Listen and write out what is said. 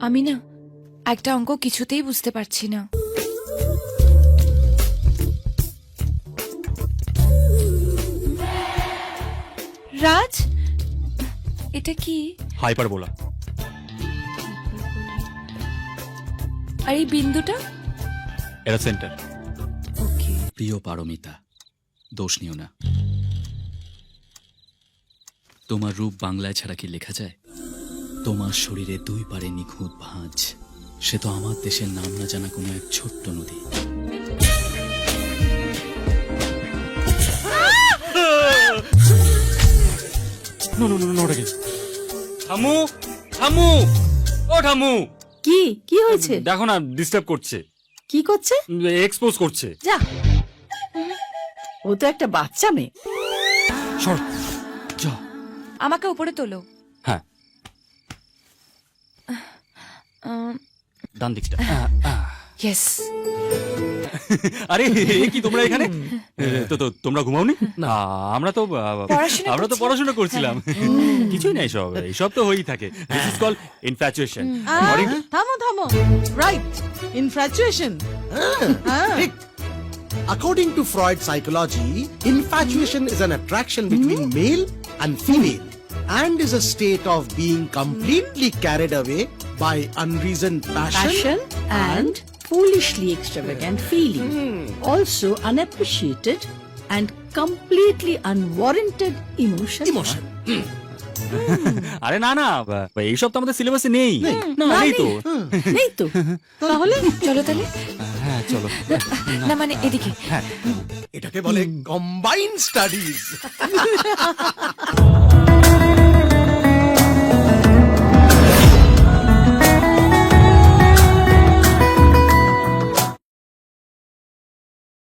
আমি না একটা অঙ্ক কিছুতেই বুঝতে পারছি না। রাজ, এটা কি? হাইপারবোলা। আর এই বিন্দুটা? এটা সেন্টার। ওকে। প্রিয় পারমিতা, দোষ নিও না। তোমার রূপ বাংলায় ছাড়া কি লেখা যায়? তোমার শরীরে দুই পারে নিখুঁত ভাঁজ, সে তো আমার দেশের নাম না জানা কোনো এক ছোট্ট নদী। ঠামু, ঠামু, ও ঠামু, কি কি হয়েছে? দেখো না, ডিস্টার্ব করছে, কি করছে? এক্সপোজ করছে। যা, ও তো একটা বাচ্চা মেয়ে। সর যা। আমাকে উপরে তোলো। হ্যাঁ, ডান দিকটা। ইয়েস। আরে এ কি তোমরা এখানে? তো তোমরা ঘুমাওনি? না, আমরা তো পড়াশোনা করছিলাম। কিছুই নাই, এইসব তো হয়েই থাকে। This is call infatuation. থামো থামো, right, infatuation. According to Freud's psychology, infatuation is an attraction between male and female and is a state of being completely carried away by unreasoned passion and foolishly extravagant feeling, also unappreciated and completely unwarranted emotion. আরে না না, এইসব তো আমাদের সিলেবাসে নেই। না, নেই তো। নেই তো, তাহলে চলো তাহলে। হ্যাঁ চলো। না মানে এদিকে। এটাকে বলে কম্বাইন্ড স্টাডিজ।